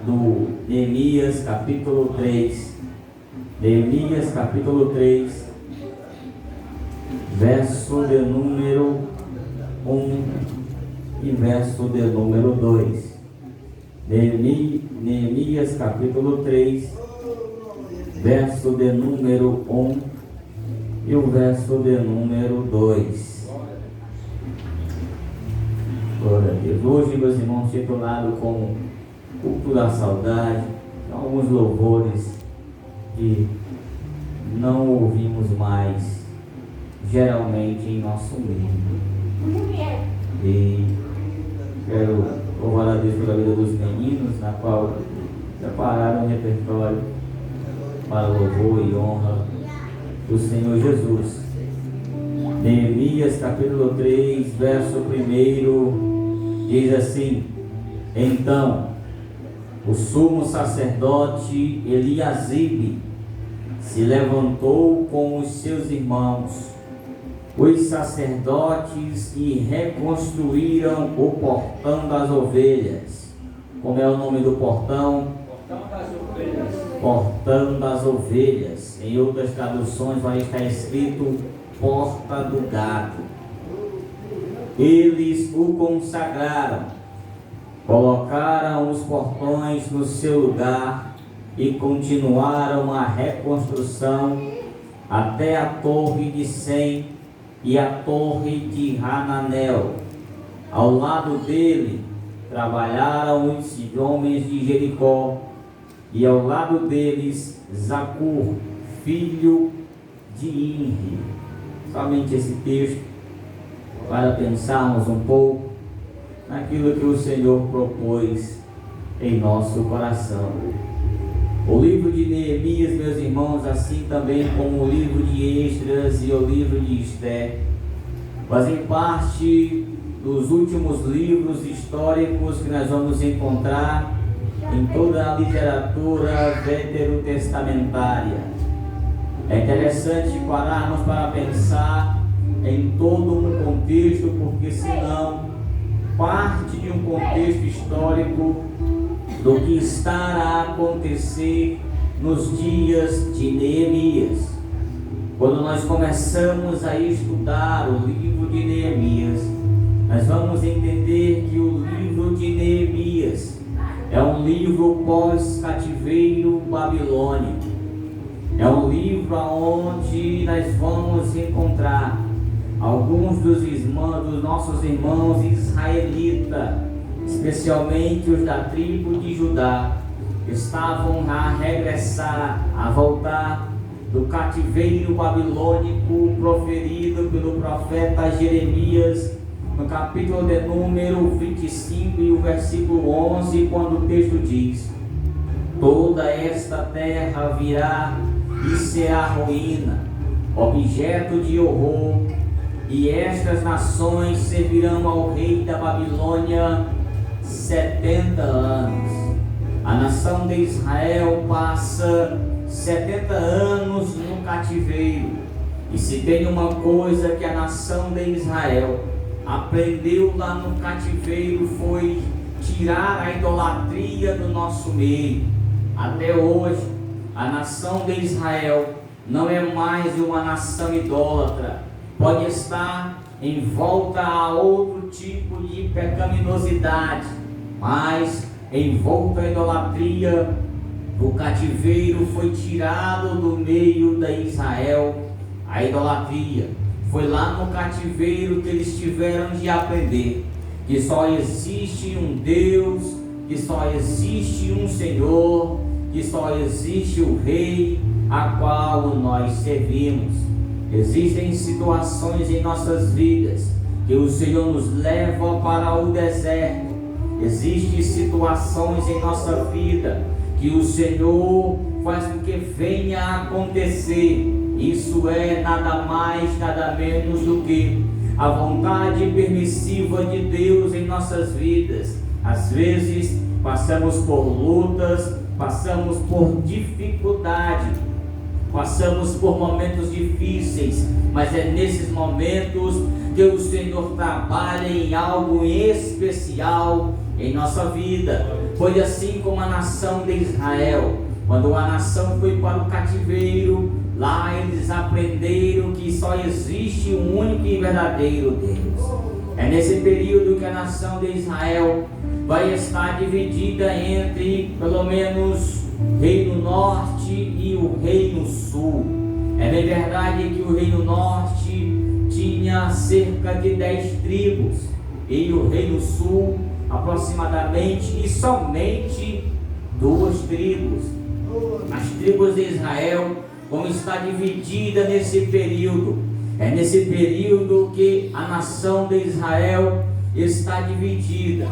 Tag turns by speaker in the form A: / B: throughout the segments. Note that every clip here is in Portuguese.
A: do Neemias capítulo 3. Neemias capítulo 3, verso de número 1 e verso de número 2. Neemias capítulo 3, verso de número 1 e o verso de número 2. Glória a Deus. Hoje, meus irmãos, titulado como Culto da Saudade, alguns louvores que não ouvimos mais geralmente em nosso meio. E quero louvar a Deus pela vida dos meninos, na qual prepararam um repertório para louvor e honra do Senhor Jesus. Neemias capítulo 3, verso 1 diz assim: Então o sumo sacerdote Eliasibe se levantou com os seus irmãos, os sacerdotes, e reconstruíram o portão das ovelhas. Como é o nome do portão?
B: Portão das ovelhas.
A: Portão das ovelhas. Em outras traduções vai estar escrito Porta do Gado. Eles o consagraram, colocaram os portões no seu lugar e continuaram a reconstrução até a torre de Sem e a torre de Hananel. Ao lado dele trabalharam os homens de Jericó, e ao lado deles Zacur, filho de Imri. Somente esse texto para pensarmos um pouco naquilo que o Senhor propôs em nosso coração. O livro de Neemias, meus irmãos, assim também como o livro de Esdras e o livro de Esther, fazem parte dos últimos livros históricos que nós vamos encontrar em toda a literatura veterotestamentária. É interessante pararmos para pensar em todo um contexto, porque senão parte de um contexto histórico do que está a acontecer nos dias de Neemias. Quando nós começamos a estudar o livro de Neemias, nós vamos entender que o livro de Neemias é um livro pós-cativeiro babilônico. É um livro onde nós vamos encontrar alguns dos nossos irmãos israelitas, especialmente os da tribo de Judá, que estavam a regressar, a voltar do cativeiro babilônico proferido pelo profeta Jeremias, no capítulo de número 25 e o versículo 11, quando o texto diz: Toda esta terra virá e será ruína, objeto de horror, e estas nações servirão ao rei da Babilônia 70 anos. A nação de Israel passa 70 anos no cativeiro. E se tem uma coisa que a nação de Israel aprendeu lá no cativeiro, foi tirar a idolatria do nosso meio. Até hoje, a nação de Israel não é mais uma nação idólatra. Pode estar em volta a outro tipo de pecaminosidade, mas em volta à idolatria, o cativeiro foi tirado do meio de Israel. A idolatria foi lá no cativeiro que eles tiveram de aprender que só existe um Deus, que só existe um Senhor, que só existe o Rei a qual nós servimos. Existem situações em nossas vidas que o Senhor nos leva para o deserto. Existem situações em nossa vida que o Senhor faz com que venha a acontecer. Isso é nada mais, nada menos do que a vontade permissiva de Deus em nossas vidas. Às vezes passamos por lutas, passamos por dificuldade, passamos por momentos difíceis, mas é nesses momentos que o Senhor trabalha em algo especial em nossa vida, Foi assim como a nação de Israel. Quando a nação foi para o cativeiro, lá eles aprenderam que só existe um único e verdadeiro Deus. É nesse período que a nação de Israel vai estar dividida entre, pelo menos, o Reino Norte e o Reino Sul. É bem verdade que o Reino Norte tinha cerca de 10 tribos e o Reino Sul aproximadamente e somente 2 tribos. As tribos de Israel vão estar divididas nesse período. É nesse período que a nação de Israel está dividida,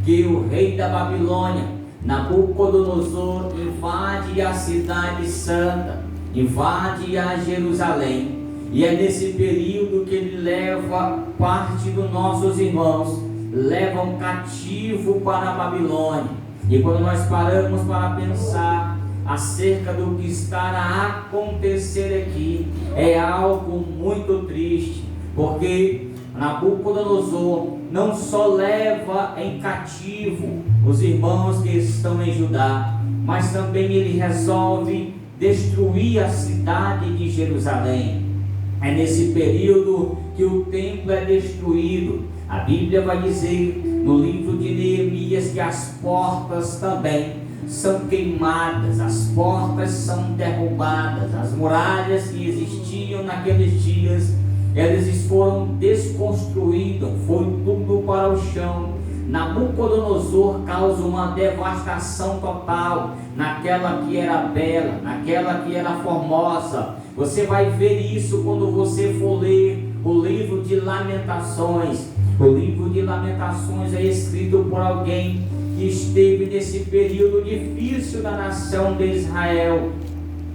A: que o rei da Babilônia, Nabucodonosor, invade a cidade santa, invade a Jerusalém. E é nesse período que ele leva parte dos nossos irmãos, levam cativo para a Babilônia. E quando nós paramos para pensar acerca do que está a acontecer aqui, é algo muito triste, porque Nabucodonosor não só leva em cativo os irmãos que estão em Judá, mas também ele resolve destruir a cidade de Jerusalém. É nesse período que o templo é destruído. A Bíblia vai dizer no livro de Neemias que as portas também são queimadas, as portas são derrubadas, as muralhas que existiam naqueles dias, eles foram desconstruídas, foi tudo para o chão. Nabucodonosor causa uma devastação total naquela que era bela, naquela que era formosa. Você vai ver isso quando você for ler o livro de Lamentações. O livro de Lamentações é escrito por alguém que esteve nesse período difícil da nação de Israel.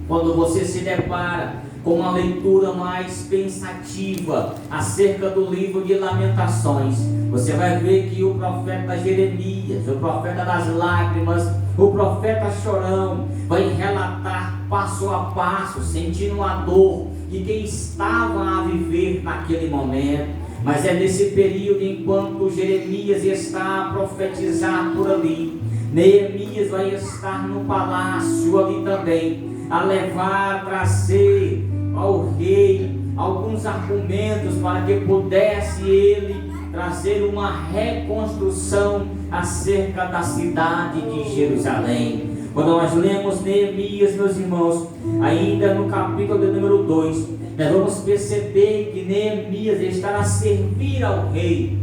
A: Quando você se depara com uma leitura mais pensativa acerca do livro de Lamentações, você vai ver que o profeta Jeremias, o profeta das lágrimas, o profeta chorão, vai relatar passo a passo, sentindo a dor de quem estava a viver naquele momento. Mas é nesse período, enquanto Jeremias está a profetizar por ali, Neemias vai estar no palácio ali também, a levar, a trazer ao rei alguns argumentos para que pudesse ele trazer uma reconstrução acerca da cidade de Jerusalém. Quando nós lemos Neemias, meus irmãos, ainda no capítulo de número 2, nós vamos perceber que Neemias está a servir ao rei.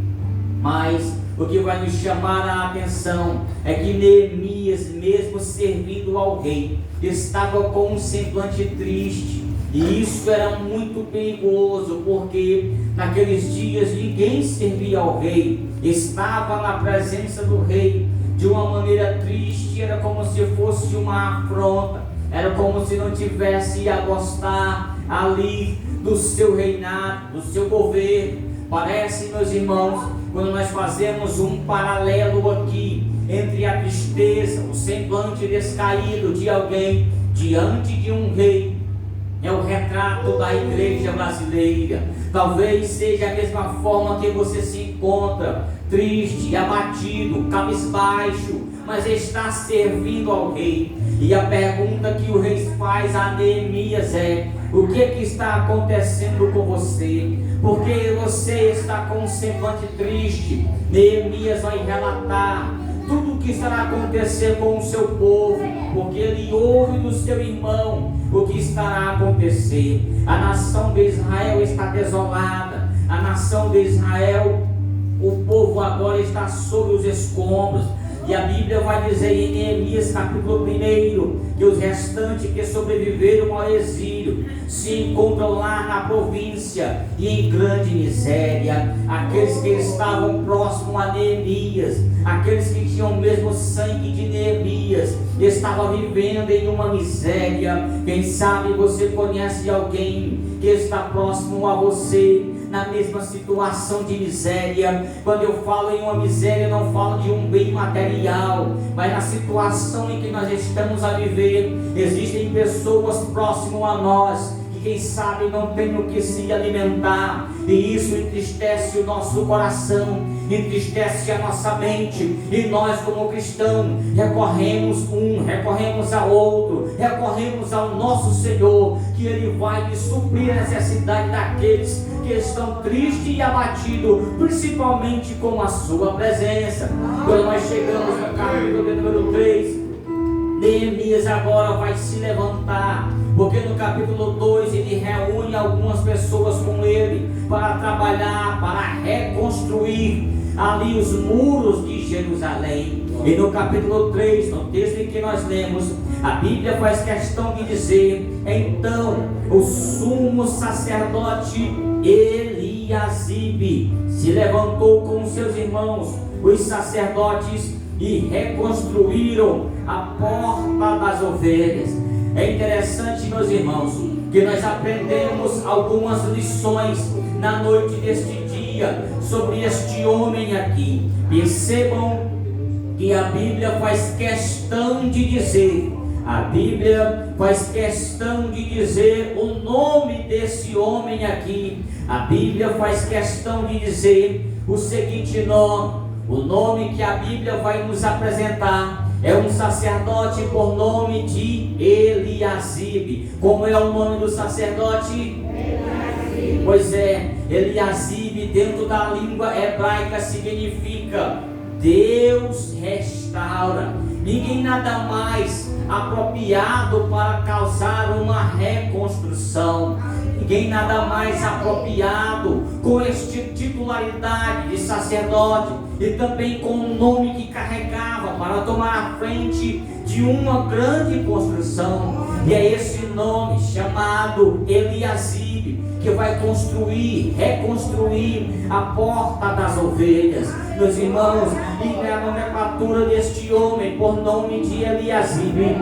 A: Mas o que vai nos chamar a atenção é que Neemias, mesmo servindo ao rei, estava com um semblante triste. E isso era muito perigoso, porque naqueles dias ninguém servia ao rei, estava na presença do rei de uma maneira triste, era como se fosse uma afronta, era como se não tivesse a gostar ali do seu reinado, do seu governo. Parece, meus irmãos, quando nós fazemos um paralelo aqui entre a tristeza, o semblante descaído de alguém diante de um rei, é o retrato da igreja brasileira. Talvez seja a mesma forma que você se encontra, triste, abatido, cabisbaixo, mas está servindo ao rei. E a pergunta que o rei faz a Neemias é: o que está acontecendo com você? Porque você está com um semblante triste. Neemias vai relatar tudo o que estará acontecendo com o seu povo, porque ele ouve do seu irmão o que estará a acontecer. A nação de Israel está desolada. A nação de Israel, o povo agora está sob os escombros. E a Bíblia vai dizer em Neemias capítulo 1 que os restantes que sobreviveram ao exílio se encontram lá na província e em grande miséria. Aqueles que estavam próximos a Neemias, aqueles que tinham o mesmo sangue de Neemias, estavam vivendo em uma miséria. Quem sabe você conhece alguém que está próximo a você na mesma situação de miséria. Quando eu falo em uma miséria, eu não falo de um bem material, mas na situação em que nós estamos a viver, existem pessoas próximas a nós que quem sabe não tem o que se alimentar, e isso entristece o nosso coração. entristece a nossa mente, e nós como cristãos recorremos ao outro, recorremos ao nosso Senhor, que Ele vai lhe suprir a necessidade daqueles que estão tristes e abatidos, principalmente com a sua presença. Quando nós chegamos no capítulo de número 3, Neemias agora vai se levantar, porque no capítulo 2 ele reúne algumas pessoas com ele para trabalhar, para reconstruir ali os muros de Jerusalém. E no capítulo 3, no texto em que nós lemos, a Bíblia faz questão de dizer: então o sumo sacerdote Eliasibe se levantou com seus irmãos, os sacerdotes, e reconstruíram a porta das ovelhas. É interessante, meus irmãos, que nós aprendemos algumas lições na noite deste dia sobre este homem aqui. Percebam que a Bíblia faz questão de dizer, o nome desse homem aqui. A Bíblia faz questão de dizer o seguinte nome. O nome que a Bíblia vai nos apresentar é um sacerdote por nome de Eliasibe. Como é o nome do sacerdote? Eliasibe. Pois é, Eliasibe dentro da língua hebraica significa Deus restaura. Ninguém nada mais apropriado para causar uma reconstrução. Ninguém nada mais apropriado com esta titularidade de sacerdote e também com o nome que carregava para tomar a frente de uma grande construção. E é esse nome chamado Eliasibe que vai reconstruir a porta das ovelhas. Meus irmãos, e a nomenclatura deste homem por nome de Eliasibe,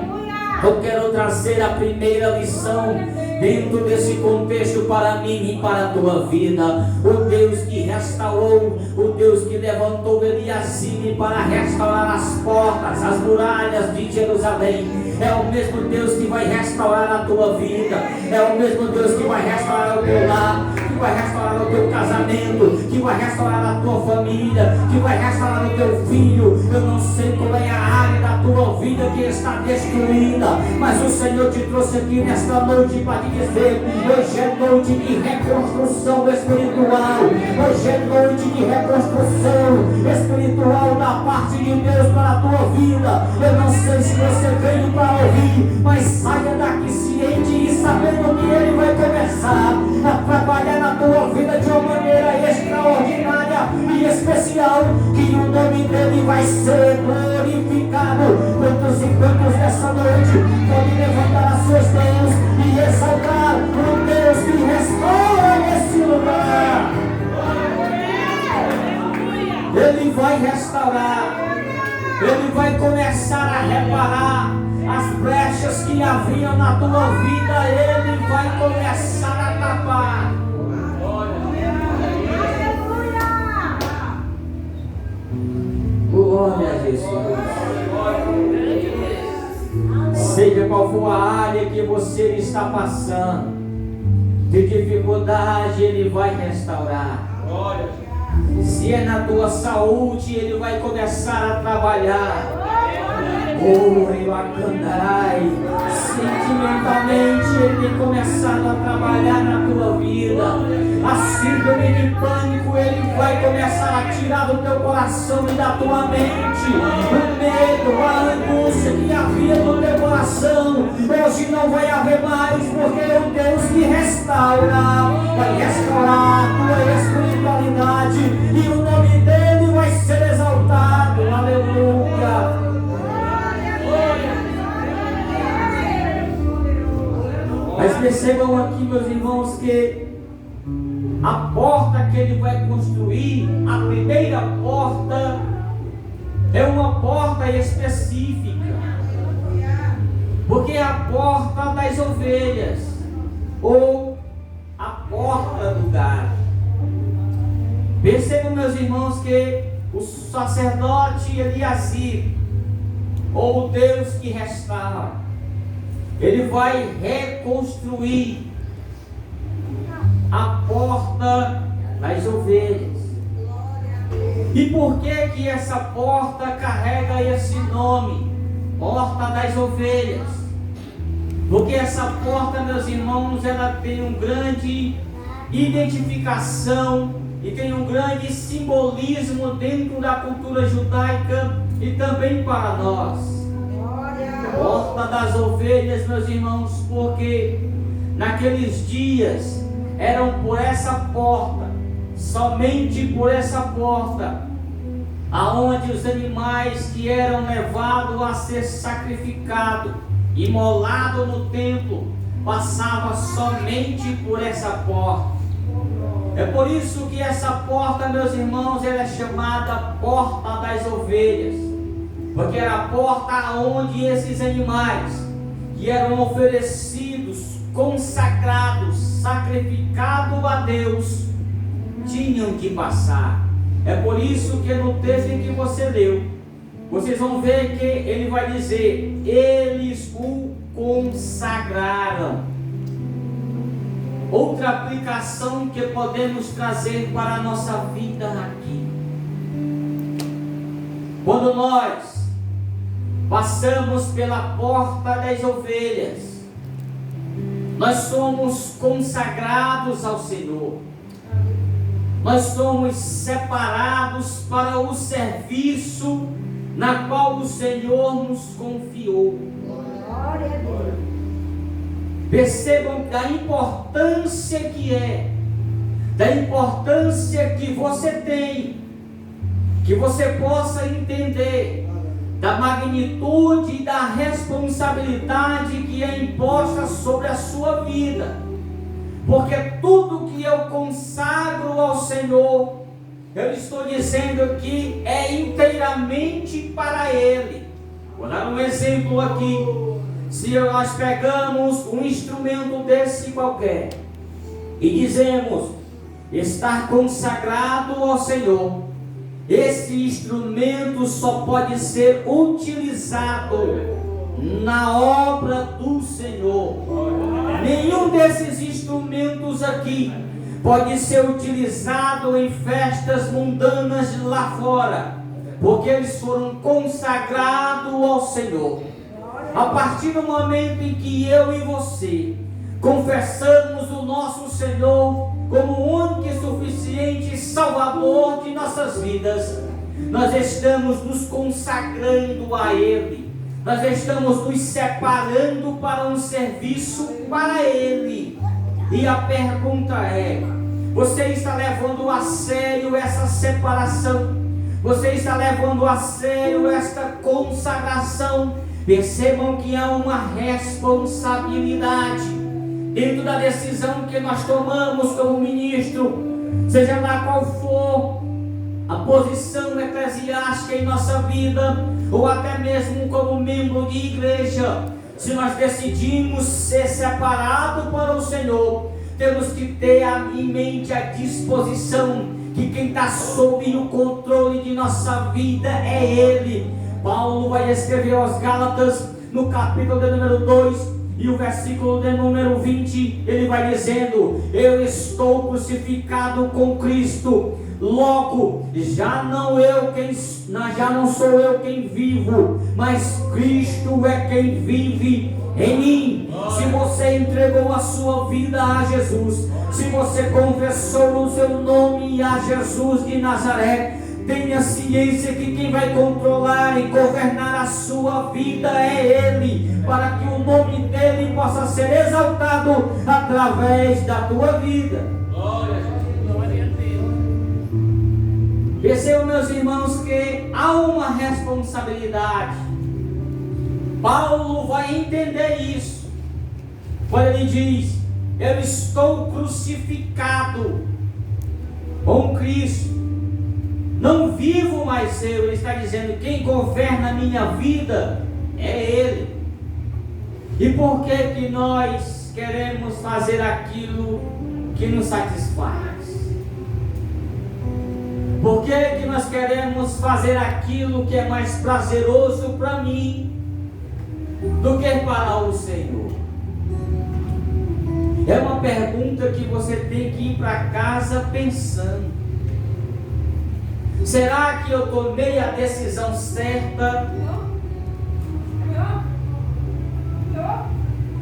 A: eu quero trazer a primeira lição dentro desse contexto para mim e para a tua vida. O Deus que restaurou, o Deus que levantou Eliasibe para restaurar as portas, as muralhas de Jerusalém, é o mesmo Deus que vai restaurar a tua vida, é o mesmo Deus que vai restaurar o teu lar, que vai restaurar o teu casamento, que vai restaurar a tua família, que vai restaurar o teu filho. Eu não sei qual é a área da tua vida que está destruída, mas o Senhor te trouxe aqui nesta noite para te dizer: hoje é noite de reconstrução espiritual, hoje é noite de reconstrução espiritual da parte de Deus para a tua vida. Eu não sei se você veio para ouvir, mas saia daqui ciente e sabendo que Ele vai começar a trabalhar na tua vida de uma maneira extraordinária e especial, que o nome dele vai ser glorificado. Quantos e quantos nessa noite podem levantar as suas mãos e exaltar o Deus que restaura esse lugar? Ele vai restaurar, Ele vai começar a reparar as brechas que haviam na tua vida. Ele vai começar a tapar. Glória a Jesus. Seja qual for a área que você está passando de dificuldade, Ele vai restaurar. Se é na tua saúde, Ele vai começar a trabalhar. Sentimentalmente, Ele tem começado a trabalhar na tua vida. A síndrome de pânico, Ele vai começar a tirar do teu coração e da tua mente o medo, a angústia que havia no teu coração. Hoje não vai haver mais, porque é o Deus que restaura, vai restaurar a tua espiritualidade e o nome dele vai ser exaltado. Aleluia. Mas percebam aqui, meus irmãos, que a porta que ele vai construir, a primeira porta, é uma porta específica, porque é a porta das ovelhas, ou a porta do gado. Percebam, meus irmãos, que o sacerdote Eliasibe, ou o Deus que restaura, ele vai reconstruir a porta das ovelhas. E por que essa porta carrega esse nome? Porta das ovelhas. Porque essa porta, meus irmãos, ela tem uma grande identificação e tem um grande simbolismo dentro da cultura judaica e também para nós. Porta das ovelhas, meus irmãos, porque naqueles dias eram por essa porta, somente por essa porta, aonde os animais que eram levados a ser sacrificados, imolados no templo, passavam somente por essa porta. É por isso que essa porta, meus irmãos, ela é chamada Porta das Ovelhas, porque era a porta onde esses animais que eram oferecidos, consagrados, sacrificados a Deus, tinham que passar. É por isso que no texto em que você leu, vocês vão ver que ele vai dizer: eles o consagraram. Outra aplicação que podemos trazer para a nossa vida aqui. Quando nós passamos pela porta das ovelhas, nós somos consagrados ao Senhor. Nós somos separados para o serviço na qual o Senhor nos confiou.
C: Glória a Deus.
A: Percebam da importância que é, da importância que você tem, que você possa entender da magnitude e da responsabilidade que é imposta sobre a sua vida. Porque tudo que eu consagro ao Senhor, eu estou dizendo que é inteiramente para Ele. Vou dar um exemplo aqui. Se nós pegamos um instrumento desse qualquer e dizemos estar consagrado ao Senhor, esse instrumento só pode ser utilizado na obra do Senhor. Nenhum desses instrumentos aqui pode ser utilizado em festas mundanas lá fora, porque eles foram consagrados ao Senhor. A partir do momento em que eu e você confessamos o nosso Senhor como o único e suficiente Salvador de nossas vidas, nós estamos nos consagrando a Ele. Nós estamos nos separando para um serviço para Ele. E a pergunta é: você está levando a sério essa separação? Você está levando a sério esta consagração? Percebam que há uma responsabilidade dentro da decisão que nós tomamos como ministro, seja lá qual for a posição eclesiástica em nossa vida, ou até mesmo como membro de igreja. Se nós decidimos ser separados para o Senhor, temos que ter em mente a disposição que quem está sob o controle de nossa vida é Ele. Paulo vai escrever aos Gálatas no capítulo de número 2 e o versículo de número 20, ele vai dizendo: eu estou crucificado com Cristo, logo já não sou eu quem vivo, mas Cristo é quem vive em mim. Se você entregou a sua vida a Jesus, se você confessou o seu nome a Jesus de Nazaré, tenha ciência que quem vai controlar e governar a sua vida é Ele, para que o nome dEle possa ser exaltado através da tua vida.
B: Glória a Deus.
A: Percebam, meus irmãos, que há uma responsabilidade. Paulo vai entender isso quando ele diz: eu estou crucificado com Cristo. Não vivo mais eu. Ele está dizendo: quem governa a minha vida é Ele. E por que nós queremos fazer aquilo que nos satisfaz? Por que nós queremos fazer aquilo que é mais prazeroso para mim do que para o Senhor? É uma pergunta que você tem que ir para casa pensando. Será que eu tomei a decisão certa?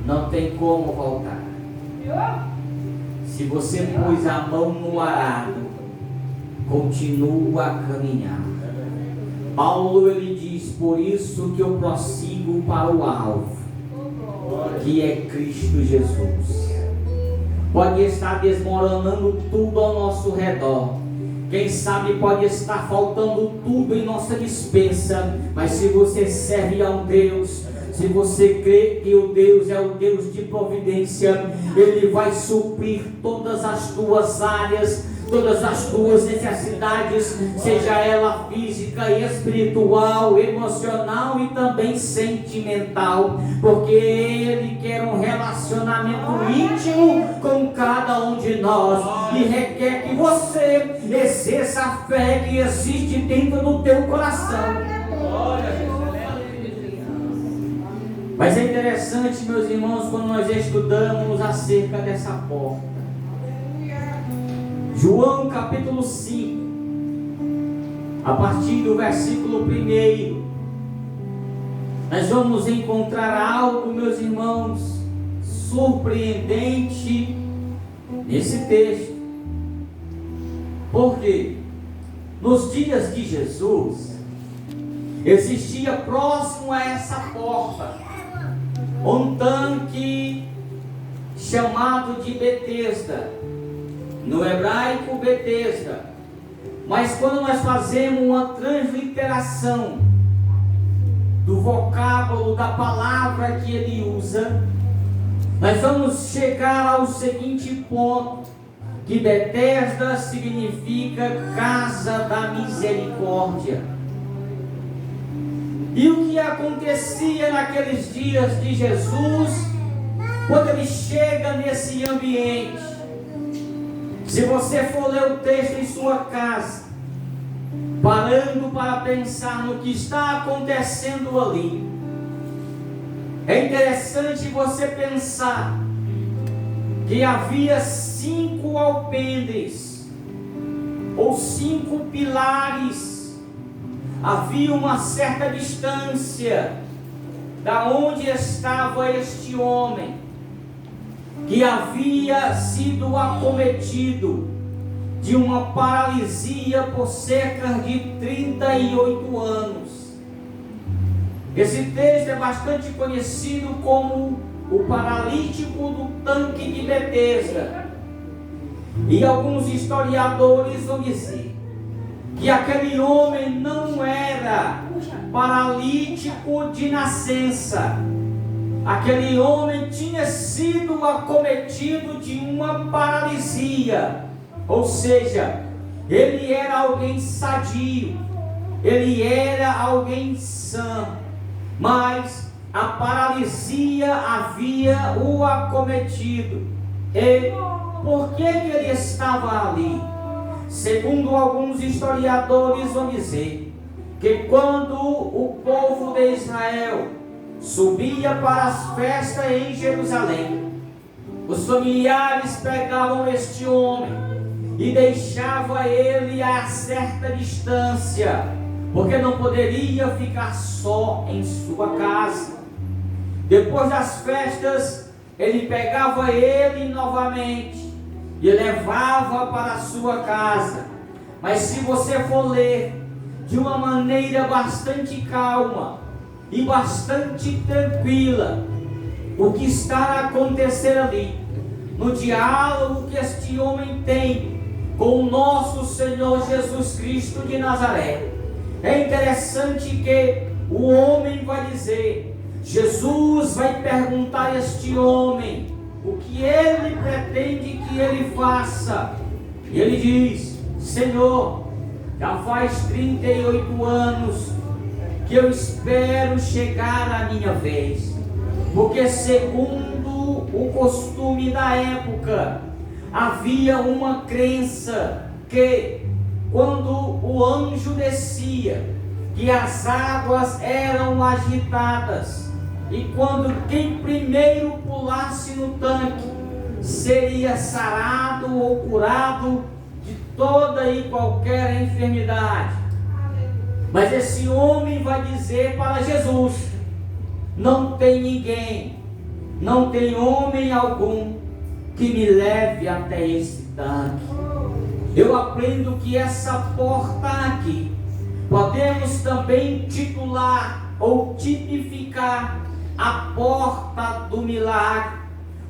A: Não tem como voltar. Se você pôs a mão no arado, continua a caminhar. Paulo ele diz: por isso que eu prossigo para o alvo, que é Cristo Jesus. Pode estar desmoronando tudo ao nosso redor. Quem sabe pode estar faltando tudo em nossa despensa, mas se você serve a um Deus, se você crê que o Deus é o Deus de providência, Ele vai suprir todas as tuas áreas, todas as tuas necessidades, seja ela física, espiritual, emocional e também sentimental, porque Ele quer um relacionamento íntimo com cada um de nós e requer que você exerça a fé que existe dentro do teu coração. Mas é interessante, meus irmãos, quando nós estudamos acerca dessa porta. João capítulo 5, a partir do versículo 1, nós vamos encontrar algo, meus irmãos, surpreendente nesse texto. Porque nos dias de Jesus existia próximo a essa porta um tanque chamado de Betesda, no hebraico Betesda. Mas quando nós fazemos uma transliteração do vocábulo da palavra que ele usa, nós vamos chegar ao seguinte ponto, que Betesda significa casa da misericórdia. E o que acontecia naqueles dias de Jesus, quando ele chega nesse ambiente? Se você for ler o texto em sua casa, parando para pensar no que está acontecendo ali, é interessante você pensar que havia 5 alpendres, ou 5 pilares. Havia uma certa distância da onde estava este homem, que havia sido acometido de uma paralisia por cerca de 38 anos. Esse texto é bastante conhecido como o paralítico do tanque de Betesda. E alguns historiadores vão dizer que aquele homem não era paralítico de nascença. Aquele homem tinha sido acometido de uma paralisia, ou seja, ele era alguém sadio, ele era alguém sã, mas a paralisia havia o acometido. E por que ele estava ali? Segundo alguns historiadores vão dizer que quando o povo de Israel subia para as festas em Jerusalém, os familiares pegavam este homem e deixavam ele a certa distância, porque não poderia ficar só em sua casa. Depois das festas, ele pegava ele novamente e levava para a sua casa. Mas se você for ler de uma maneira bastante calma e bastante tranquila, o que está acontecendo ali, no diálogo que este homem tem com o nosso Senhor Jesus Cristo de Nazaré, é interessante que o homem vai dizer, Jesus vai perguntar a este homem o que ele pretende que ele faça. E ele diz: Senhor, já faz 38 anos que eu espero chegar a minha vez, porque segundo o costume da época, havia uma crença que quando o anjo descia, que as águas eram agitadas, e quando quem primeiro pulasse no tanque seria sarado ou curado, de toda e qualquer enfermidade. Mas esse homem vai dizer para Jesus: não tem ninguém, não tem homem algum que me leve até esse tanque. Eu aprendo que essa porta aqui podemos também titular ou tipificar a porta do milagre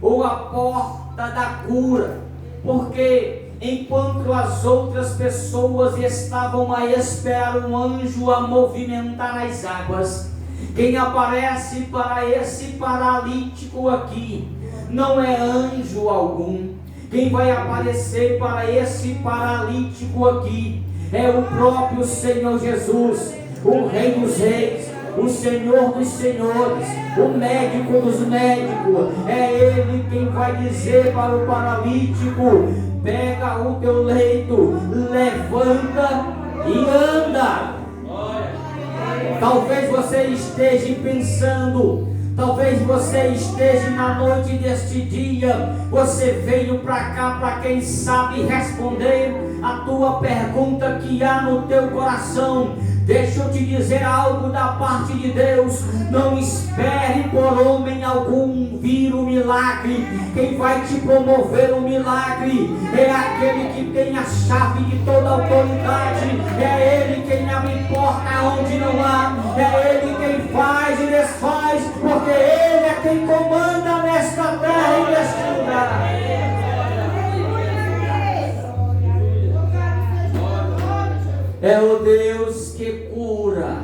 A: ou a porta da cura, porque enquanto as outras pessoas estavam a esperar um anjo a movimentar as águas, quem aparece para esse paralítico aqui não é anjo algum. Quem vai aparecer para esse paralítico aqui é o próprio Senhor Jesus, o Rei dos Reis, o Senhor dos Senhores, o médico dos médicos. É Ele quem vai dizer para o paralítico: pega o teu leito, levanta e anda. Talvez você esteja pensando, talvez você esteja na noite deste dia, você veio para cá para quem sabe responder a tua pergunta que há no teu coração. Deixa eu te dizer algo da parte de Deus: não espere por homem algum vir o milagre. Quem vai te promover o milagre é aquele que tem a chave de toda autoridade. É Ele quem abre porta onde não há. É Ele quem faz e desfaz, porque Ele é quem comanda nesta terra e neste lugar. É o Deus que cura,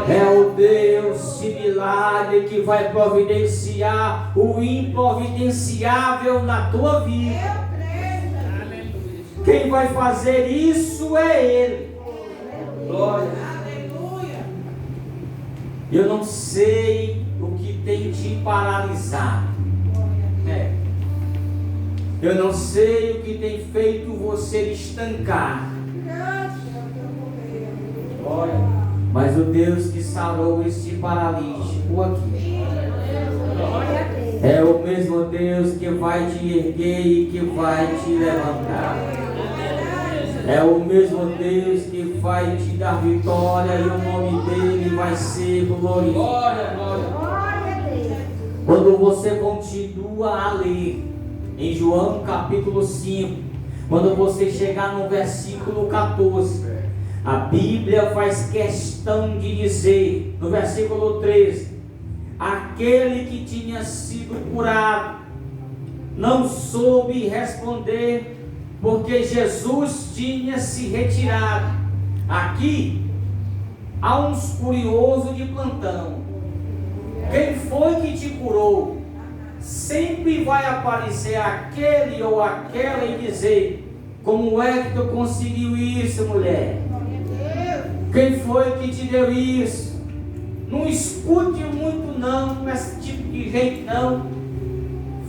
A: é o Deus de milagre que vai providenciar o improvidenciável na tua vida. Quem vai fazer isso é Ele. Glória. Eu não sei o que tem te paralisado. Eu não sei o que tem feito você estancar. Mas o Deus que sarou este paralítico aqui é o mesmo Deus que vai te erguer e que vai te levantar. É o mesmo Deus que vai te dar vitória e o nome dele vai ser glorificado. Quando você continua a ler em João capítulo 5, quando você chegar no versículo 14, a Bíblia faz questão de dizer, no versículo 13, aquele que tinha sido curado não soube responder, porque Jesus tinha se retirado. Aqui há uns curiosos de plantão. Quem foi que te curou? Sempre vai aparecer aquele ou aquela e dizer: como é que tu conseguiu isso, mulher? Quem foi que te deu isso? Não escute muito não, com esse tipo de gente não.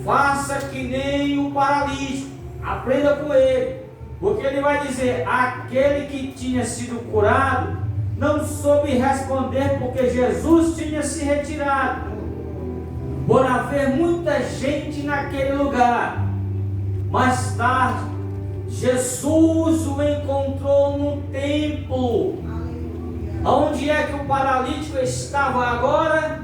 A: Faça que nem o paralítico, aprenda com ele, porque ele vai dizer: aquele que tinha sido curado não soube responder, porque Jesus tinha se retirado. Por haver muita gente naquele lugar, mais tarde Jesus o encontrou no templo. Onde é que o paralítico estava agora?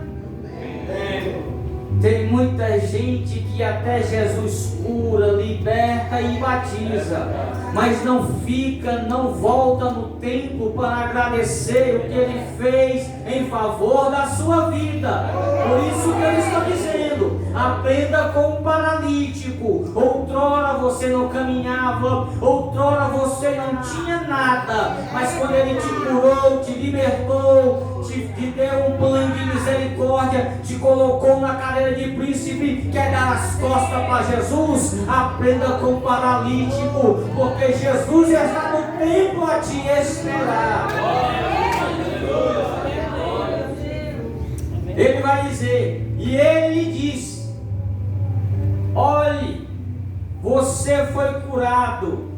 A: Tem muita gente que até Jesus cura, liberta e batiza, mas não fica, não volta no templo para agradecer o que ele fez em favor da sua vida. Por isso que eu estou dizendo: aprenda com o paralítico. Outrora você não caminhava, outrora você não tinha nada, mas quando ele te curou, te libertou, te deu um banho de misericórdia, te colocou na cadeira de príncipe, quer dar as costas para Jesus? Aprenda com o paralítico, porque Jesus já está no templo a te esperar. Ele vai dizer, e ele disse: olhe, você foi curado,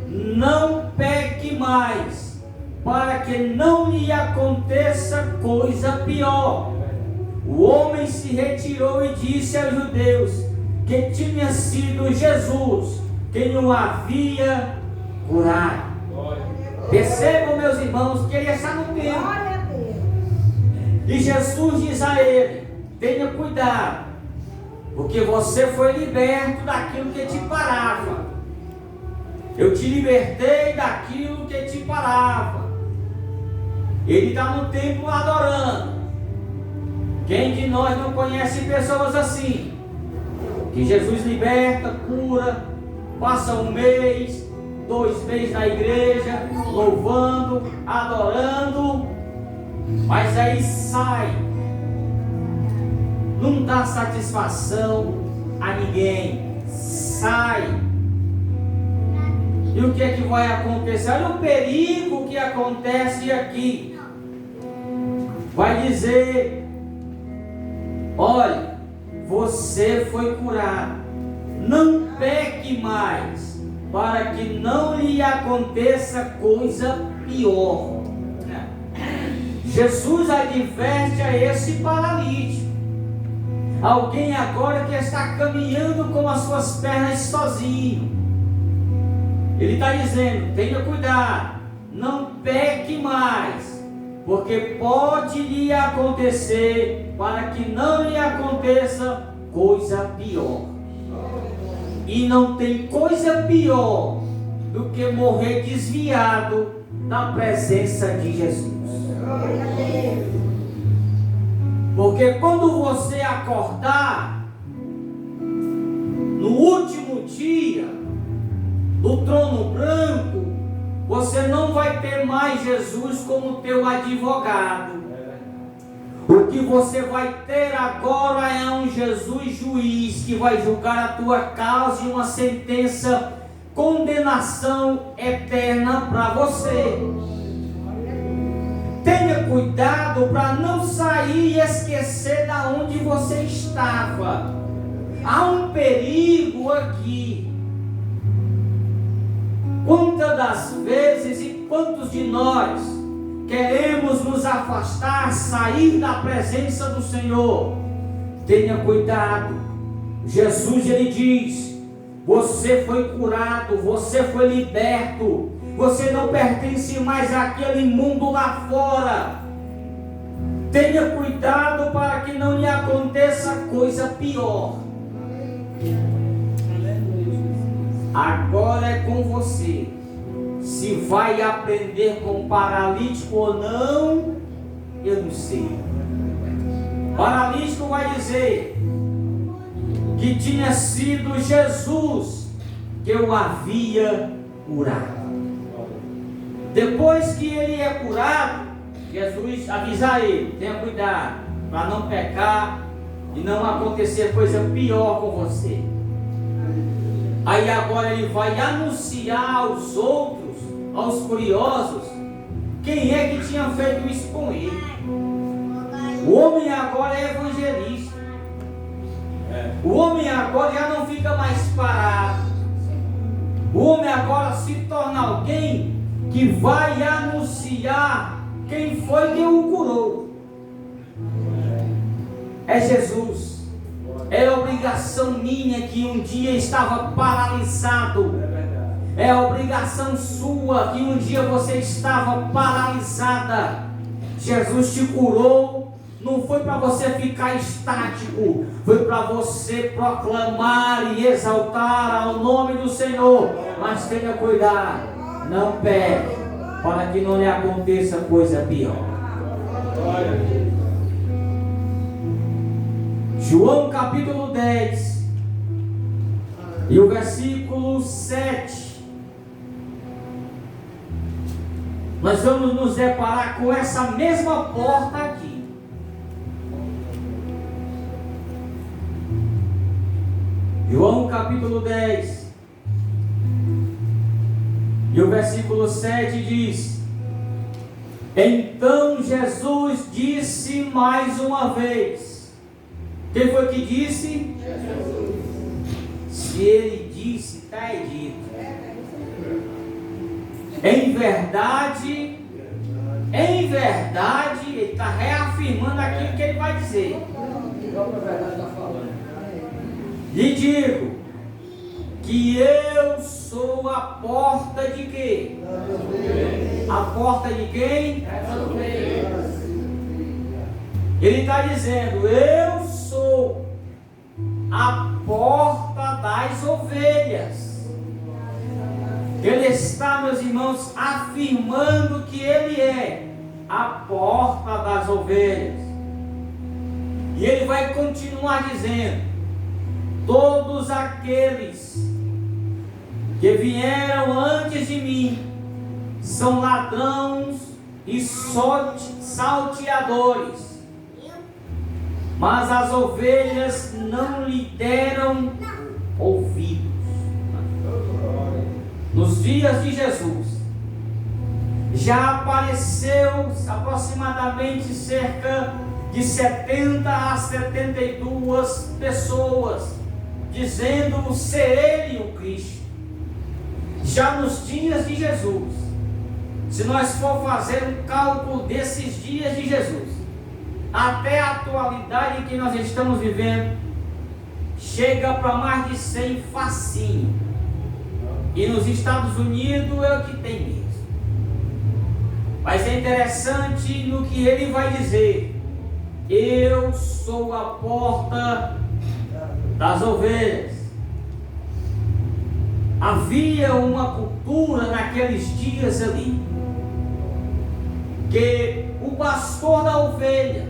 A: não peque mais, para que não lhe aconteça coisa pior. O homem se retirou e disse aos judeus que tinha sido Jesus quem o havia curado. Percebam, meus irmãos, que ele está no templo.
C: Glória a Deus.
A: E Jesus diz a ele: tenha cuidado, porque você foi liberto daquilo que te parava. Eu te libertei daquilo que te parava. Ele está no templo adorando. Quem de nós não conhece pessoas assim? Que Jesus liberta, cura, passa um mês, 2 meses na igreja, louvando, adorando, mas aí sai, não dá satisfação a ninguém, sai. E o que é que vai acontecer? Olha o perigo que acontece aqui. Vai dizer: olha, você foi curado, não peque mais, para que não lhe aconteça coisa pior. Jesus adverte a esse paralítico, alguém agora que está caminhando com as suas pernas sozinho. Ele está dizendo: tenha cuidado, não peque mais, porque pode lhe acontecer, para que não lhe aconteça coisa pior. E não tem coisa pior do que morrer desviado da presença de Jesus.
C: Glória a Deus.
A: Porque quando você acordar no último dia do trono branco, você não vai ter mais Jesus como teu advogado. O que você vai ter agora é um Jesus juiz que vai julgar a tua causa e uma sentença, condenação eterna para você. Tenha cuidado para não sair e esquecer da onde você estava. Há um perigo aqui. Quantas das vezes e quantos de nós queremos nos afastar, sair da presença do Senhor? Tenha cuidado. Jesus, ele diz: você foi curado, você foi liberto, você não pertence mais àquele mundo lá fora. Tenha cuidado para que não lhe aconteça coisa pior. Agora é com você. Se vai aprender com o paralítico ou não, eu não sei. O paralítico vai dizer que tinha sido Jesus que o havia curado. Depois que ele é curado, Jesus avisa a ele: tenha cuidado para não pecar e não acontecer coisa pior com você. Aí agora ele vai anunciar aos outros, aos curiosos, quem é que tinha feito isso com ele. O homem agora é evangelista. O homem agora já não fica mais parado. O homem agora se torna alguém que vai anunciar quem foi que o curou. É Jesus. É obrigação minha que um dia estava paralisado. É obrigação sua que um dia você estava paralisada. Jesus te curou. Não foi para você ficar estático, foi para você proclamar e exaltar ao nome do Senhor. Mas tenha cuidado, não peque, para que não lhe aconteça coisa pior. João capítulo 10 e o versículo 7. Nós vamos nos deparar com essa mesma porta aqui. João capítulo 10 e o versículo 7 diz: então Jesus disse mais uma vez. Quem foi que disse? Jesus. Se ele disse, está dito. Em verdade, ele está reafirmando aquilo que ele vai dizer. Lhe digo que eu sou a porta de quê? A porta de quem? Ele está dizendo, eu sou a porta das ovelhas. Ele está, meus irmãos, afirmando que ele é a porta das ovelhas. E ele vai continuar dizendo, todos aqueles que vieram antes de mim são ladrões e salteadores, mas as ovelhas não lhe deram ouvidos. Nos dias de Jesus, já apareceu aproximadamente cerca de 70 a 72 pessoas dizendo ser ele o Cristo. Já nos dias de Jesus, se nós for fazer um cálculo desses dias de Jesus até a atualidade que nós estamos vivendo, chega para mais de 100 facinho. E nos Estados Unidos é o que tem mesmo. Mas é interessante no que ele vai dizer, eu sou a porta das ovelhas. Havia uma cultura naqueles dias ali, que o pastor da ovelha,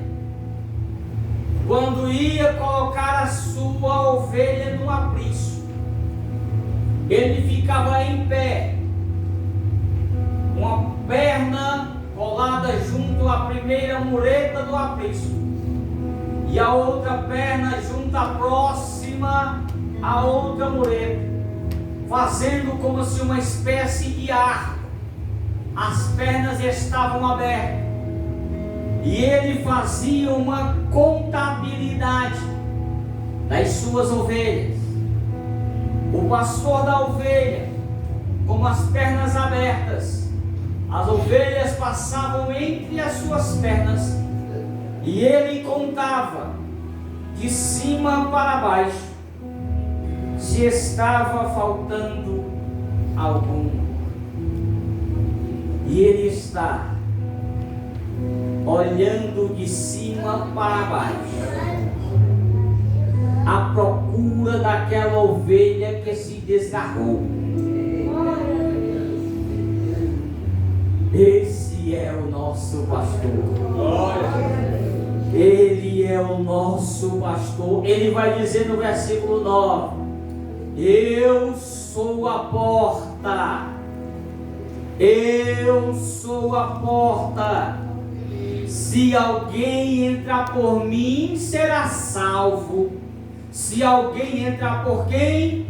A: quando ia colocar a sua ovelha no aprisco, ele ficava em pé, uma perna colada junto à primeira mureta do aprisco, e a outra perna junto à próxima à outra mureta, fazendo como se uma espécie de arco. As pernas estavam abertas, e ele fazia uma contabilidade das suas ovelhas. O pastor da ovelha, com as pernas abertas, as ovelhas passavam entre as suas pernas, e ele contava de cima para baixo se estava faltando algum. E ele está olhando de cima para baixo, à procura daquela ovelha que se desgarrou. Esse é o nosso pastor. Ele é o nosso pastor. Ele vai dizer no versículo 9: eu sou a porta. Eu sou a porta. Se alguém entrar por mim, será salvo. Se alguém entrar por quem?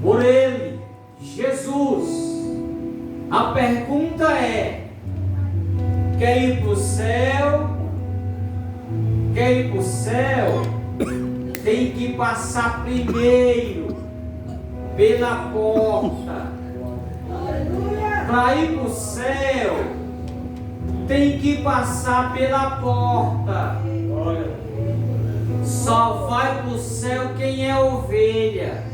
A: Por ele, Jesus. A pergunta é: quer ir para o céu? Quer ir para o céu? Tem que passar primeiro pela porta. Para ir para o céu, tem que passar pela porta. Só vai para o céu quem é ovelha,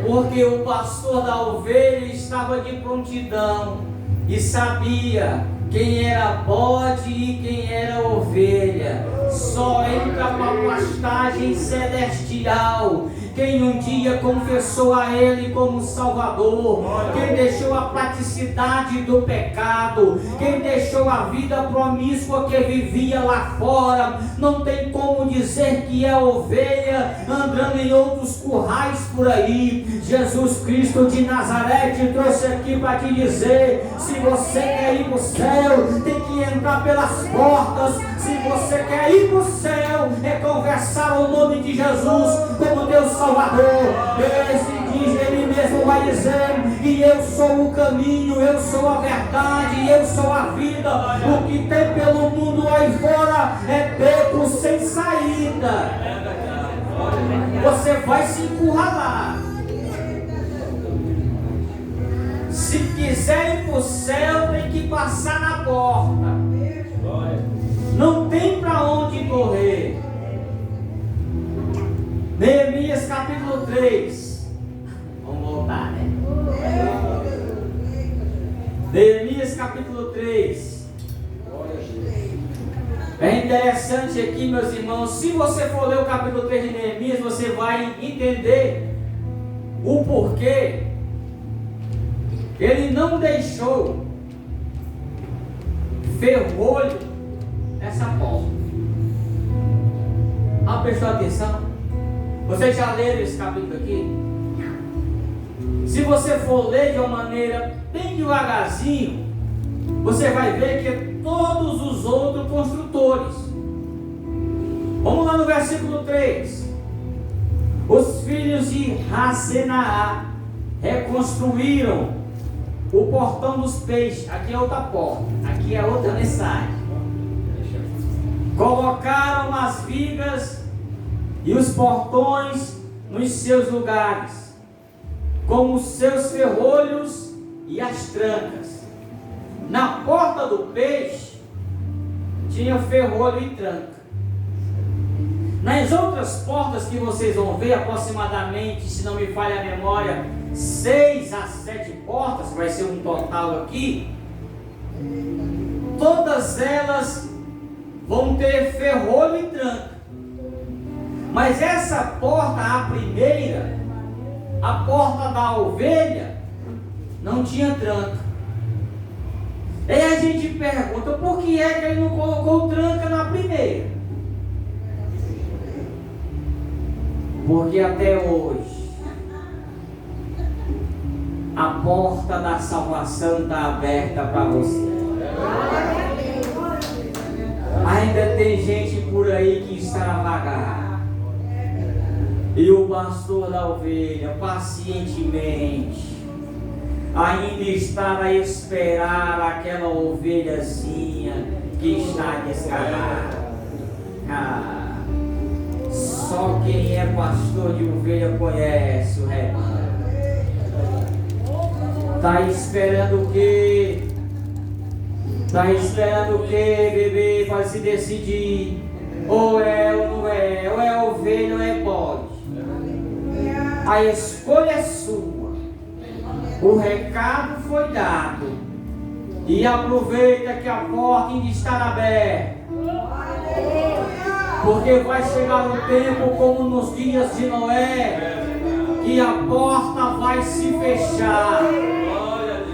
A: porque o pastor da ovelha estava de prontidão e sabia quem era bode e quem era ovelha. Só entra para a pastagem celestial quem um dia confessou a Ele como Salvador, quem deixou a praticidade do pecado, quem deixou a vida promíscua que vivia lá fora. Não tem como dizer que é ovelha andando em outros currais por aí. Jesus Cristo de Nazaré te trouxe aqui para te dizer: se você quer ir para o céu, tem que entrar pelas portas. Se você quer ir para o céu, é conversar o nome de Jesus como teu Salvador. Ele mesmo vai dizer: e eu sou o caminho, eu sou a verdade, eu sou a vida. O que tem pelo mundo aí fora é beco sem saída. Você vai se encurralar. Se quiser ir para o céu, tem que passar na porta. Não tem para onde correr. Neemias capítulo 3. Vamos voltar, né? Neemias capítulo 3. É interessante aqui, meus irmãos, se você for ler o capítulo 3 de Neemias, você vai entender o porquê ele não deixou ferrolho nessa porta. Prestou atenção? Vocês já leram esse capítulo aqui? Se você for ler de uma maneira bem devagarzinho, você vai ver que é todos os outros construtores. Vamos lá no versículo 3. Os filhos de Rasenaá reconstruíram o portão dos peixes. Aqui é outra porta, aqui é outra mensagem. Colocaram as vigas e os portões nos seus lugares, com os seus ferrolhos e as trancas. Na porta do peixe tinha ferrolho e tranca. Nas outras portas que vocês vão ver, aproximadamente, se não me falha a memória, 6 a 7 portas, vai ser um total aqui. Todas elas vão ter ferrolho e tranca. Mas essa porta, a primeira, a porta da ovelha, não tinha tranca. Aí a gente pergunta, por que é que ele não colocou tranca na primeira? Porque até hoje a porta da salvação está aberta para você. Ainda tem gente por aí que extravagava. E o pastor da ovelha, pacientemente, ainda está a esperar aquela ovelhazinha que está desgarrada. Só quem é pastor de ovelha conhece o rebanho. Está esperando o quê? Está esperando o quê, bebê, para se decidir? Ou é ou não é? Ou é ovelha ou é bode? A escolha é sua. O recado foi dado. E aproveita que a porta ainda está aberta. Porque vai chegar um tempo como nos dias de Noé, que a porta vai se fechar.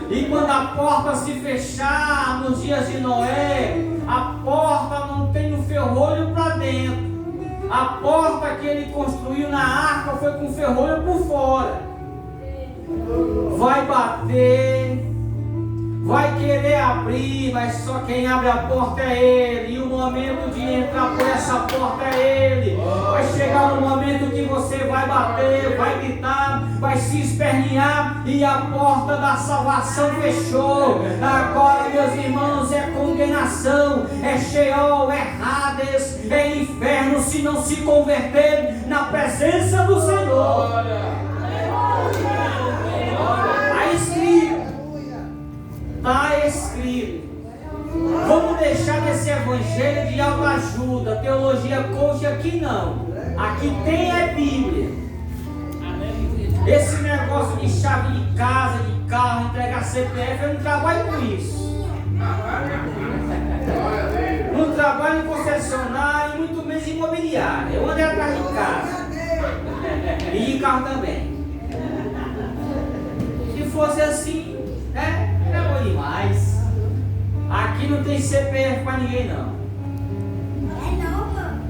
A: E quando a porta se fechar nos dias de Noé, a porta não tem o ferrolho para dentro. A porta que ele construiu na arca foi com ferrolho por fora. Vai bater, vai querer abrir, mas só quem abre a porta é ele. E o momento de entrar por essa porta é ele. Vai chegar um momento que você vai bater, vai gritar, vai se espernear e a porta da salvação fechou. Agora, meus irmãos, é condenação, é Sheol, é Hades, é inferno se não se converter na presença do Senhor. Está escrito. Está escrito. Vamos deixar desse evangelho de autoajuda, teologia coach aqui não. Aqui tem a Bíblia. Esse negócio de chave de casa, de carro, entregar CPF, eu não trabalho com isso. Não trabalho em concessionário, muito menos em imobiliária. Eu andei atrás de casa. E de carro também. Se fosse assim, né? É bom demais. Aqui não tem CPF para ninguém não.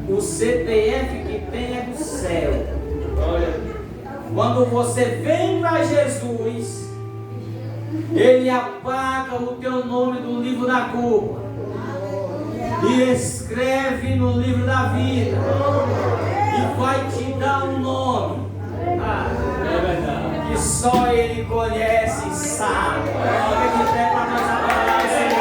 A: O CPF que tem é do céu. Quando você vem para Jesus, Ele apaga o teu nome do livro da culpa e escreve no livro da vida e vai te dar um nome que só Ele conhece e sabe. Fica de pé para nós adorar.